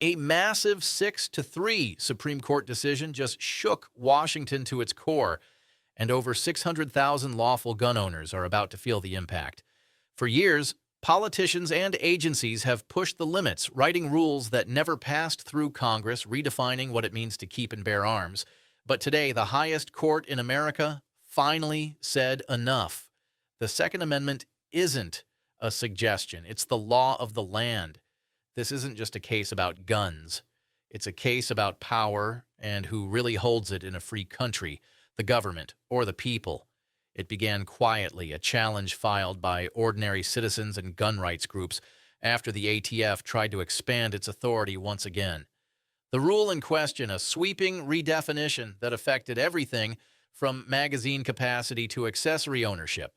A massive 6-3 Supreme Court decision just shook Washington to its core, and over 600,000 lawful gun owners are about to feel the impact. For years, politicians and agencies have pushed the limits, writing rules that never passed through Congress, redefining what it means to keep and bear arms. But today, the highest court in America finally said enough. The Second Amendment isn't a suggestion. It's the law of the land. This isn't just a case about guns. It's a case about power and who really holds it in a free country, the government or the people. It began quietly, a challenge filed by ordinary citizens and gun rights groups after the ATF tried to expand its authority once again. The rule in question, a sweeping redefinition that affected everything from magazine capacity to accessory ownership.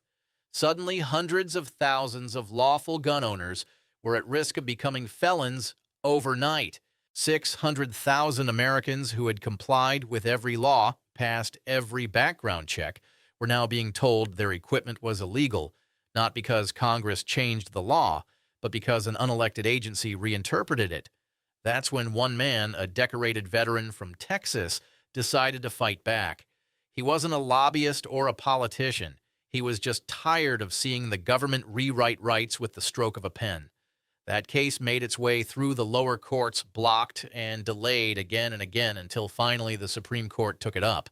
Suddenly, hundreds of thousands of lawful gun owners were at risk of becoming felons overnight. 600,000 Americans who had complied with every law, passed every background check, were now being told their equipment was illegal, not because Congress changed the law, but because an unelected agency reinterpreted it. That's when one man, a decorated veteran from Texas, decided to fight back. He wasn't a lobbyist or a politician. He was just tired of seeing the government rewrite rights with the stroke of a pen. That case made its way through the lower courts, blocked and delayed again and again until finally the Supreme Court took it up.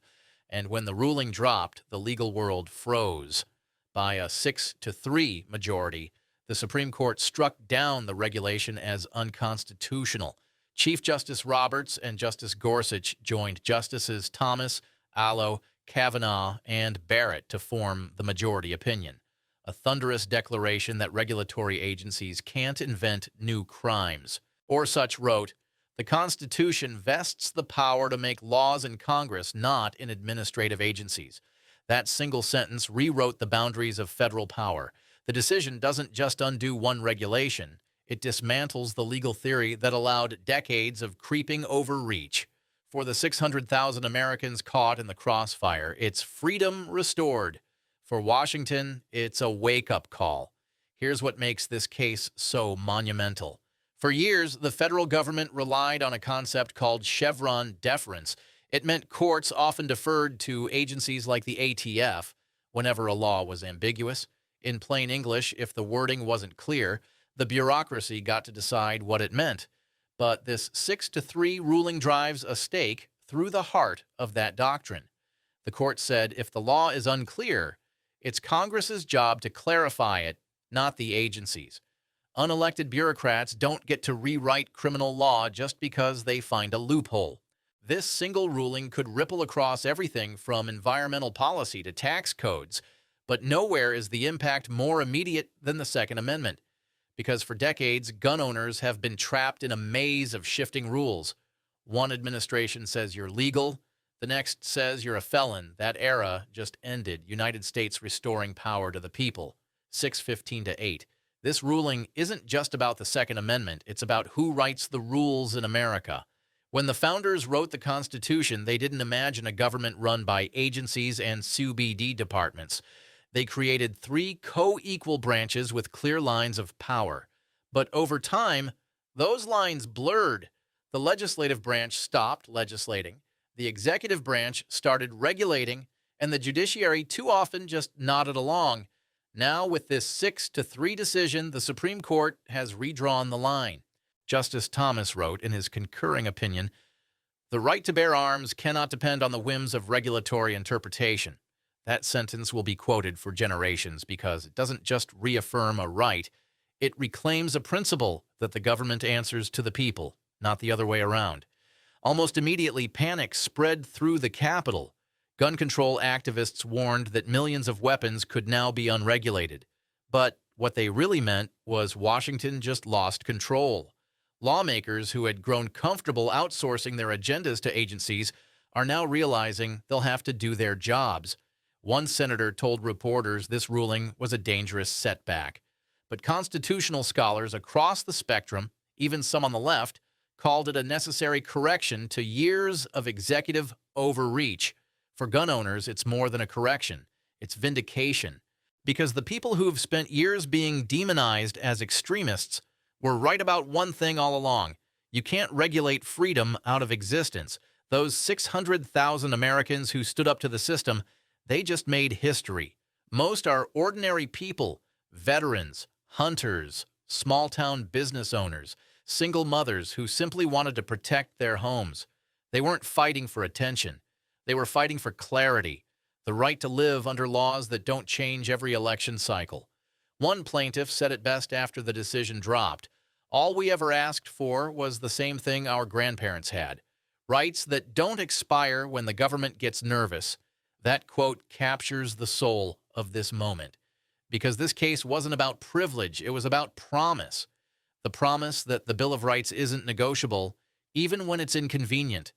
And when the ruling dropped, the legal world froze. By a 6-3 majority, the Supreme Court struck down the regulation as unconstitutional. Chief Justice Roberts and Justice Gorsuch joined Justices Thomas, Alito, Kavanaugh, and Barrett to form the majority opinion, a thunderous declaration that regulatory agencies can't invent new crimes. Gorsuch wrote, "The Constitution vests the power to make laws in Congress, not in administrative agencies." That single sentence rewrote the boundaries of federal power. The decision doesn't just undo one regulation. It dismantles the legal theory that allowed decades of creeping overreach. For the 600,000 Americans caught in the crossfire, it's freedom restored. For Washington, it's a wake-up call. Here's what makes this case so monumental. For years, the federal government relied on a concept called Chevron deference. It meant courts often deferred to agencies like the ATF whenever a law was ambiguous. In plain English, if the wording wasn't clear, the bureaucracy got to decide what it meant. But this 6-3 ruling drives a stake through the heart of that doctrine. The court said if the law is unclear, it's Congress's job to clarify it, not the agencies. Unelected bureaucrats don't get to rewrite criminal law just because they find a loophole. This single ruling could ripple across everything from environmental policy to tax codes, but nowhere is the impact more immediate than the Second Amendment. Because for decades, gun owners have been trapped in a maze of shifting rules. One administration says you're legal, the next says you're a felon. That era just ended. United States restoring power to the people. 615-8. This ruling isn't just about the Second Amendment. It's about who writes the rules in America. When the founders wrote the Constitution, they didn't imagine a government run by agencies and sub-D departments. They created 3 co-equal branches with clear lines of power. But over time, those lines blurred. The legislative branch stopped legislating, the executive branch started regulating, and the judiciary too often just nodded along. Now, with this 6-3 decision, the Supreme Court has redrawn the line. Justice Thomas wrote in his concurring opinion, "The right to bear arms cannot depend on the whims of regulatory interpretation." That sentence will be quoted for generations because it doesn't just reaffirm a right, it reclaims a principle that the government answers to the people, not the other way around. Almost immediately, panic spread through the Capitol. Gun control activists warned that millions of weapons could now be unregulated. But what they really meant was Washington just lost control. Lawmakers who had grown comfortable outsourcing their agendas to agencies are now realizing they'll have to do their jobs. One senator told reporters this ruling was a dangerous setback. But constitutional scholars across the spectrum, even some on the left, called it a necessary correction to years of executive overreach. For gun owners, it's more than a correction. It's vindication. Because the people who have spent years being demonized as extremists were right about one thing all along. You can't regulate freedom out of existence. Those 600,000 Americans who stood up to the system, they just made history. Most are ordinary people, veterans, hunters, small-town business owners, single mothers who simply wanted to protect their homes. They weren't fighting for attention. They were fighting for clarity, the right to live under laws that don't change every election cycle. One plaintiff said it best after the decision dropped. All we ever asked for was the same thing our grandparents had. Rights that don't expire when the government gets nervous. That quote captures the soul of this moment. Because this case wasn't about privilege, it was about promise. The promise that the Bill of Rights isn't negotiable, even when it's inconvenient.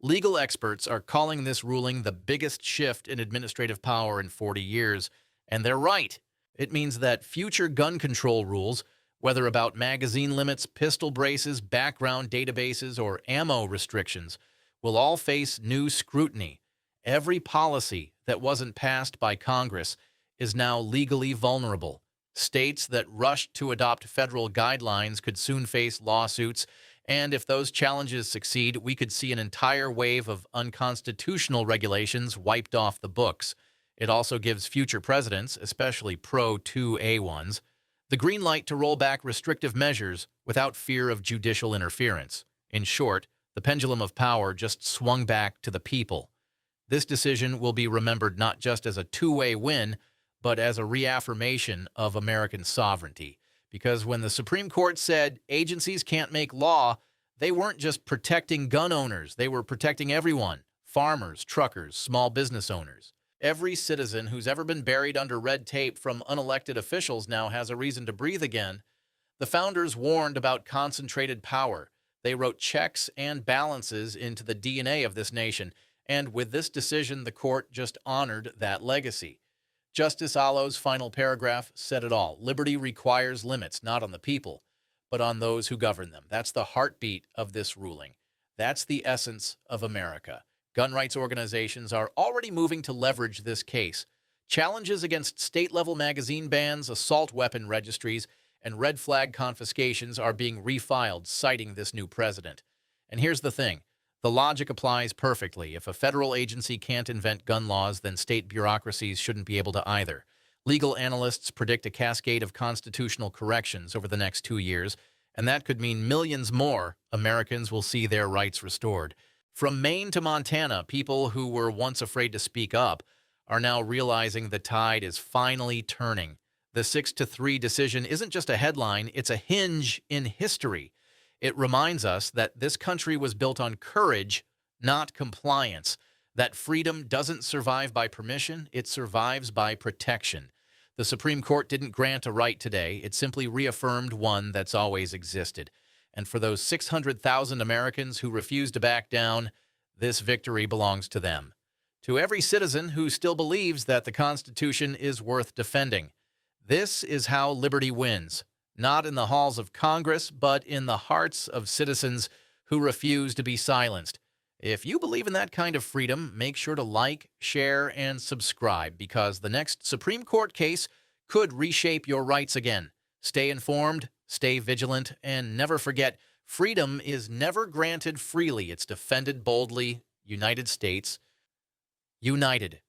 Legal experts are calling this ruling the biggest shift in administrative power in 40 years, and they're right. It means that future gun control rules, whether about magazine limits, pistol braces, background databases, or ammo restrictions, will all face new scrutiny. Every policy that wasn't passed by Congress is now legally vulnerable. States that rushed to adopt federal guidelines could soon face lawsuits, and if those challenges succeed, we could see an entire wave of unconstitutional regulations wiped off the books. It also gives future presidents, especially pro-2A ones, the green light to roll back restrictive measures without fear of judicial interference. In short, the pendulum of power just swung back to the people. This decision will be remembered not just as a two-way win, but as a reaffirmation of American sovereignty. Because when the Supreme Court said agencies can't make law, they weren't just protecting gun owners, they were protecting everyone: farmers, truckers, small business owners. Every citizen who's ever been buried under red tape from unelected officials now has a reason to breathe again. The founders warned about concentrated power. They wrote checks and balances into the DNA of this nation, and with this decision, the court just honored that legacy. Justice Allo's final paragraph said it all. Liberty requires limits, not on the people, but on those who govern them. That's the heartbeat of this ruling. That's the essence of America. Gun rights organizations are already moving to leverage this case. Challenges against state-level magazine bans, assault weapon registries, and red flag confiscations are being refiled, citing this new precedent. And here's the thing. The logic applies perfectly. If a federal agency can't invent gun laws, then state bureaucracies shouldn't be able to either. Legal analysts predict a cascade of constitutional corrections over the next 2 years, and that could mean millions more Americans will see their rights restored. From Maine to Montana, people who were once afraid to speak up are now realizing the tide is finally turning. The 6-3 decision isn't just a headline, it's a hinge in history. It reminds us that this country was built on courage, not compliance. That freedom doesn't survive by permission, it survives by protection. The Supreme Court didn't grant a right today, it simply reaffirmed one that's always existed. And for those 600,000 Americans who refuse to back down, this victory belongs to them. To every citizen who still believes that the Constitution is worth defending, this is how liberty wins. Not in the halls of Congress, but in the hearts of citizens who refuse to be silenced. If you believe in that kind of freedom, make sure to like, share, and subscribe, because the next Supreme Court case could reshape your rights again. Stay informed, stay vigilant, and never forget, freedom is never granted freely. It's defended boldly. United States, united.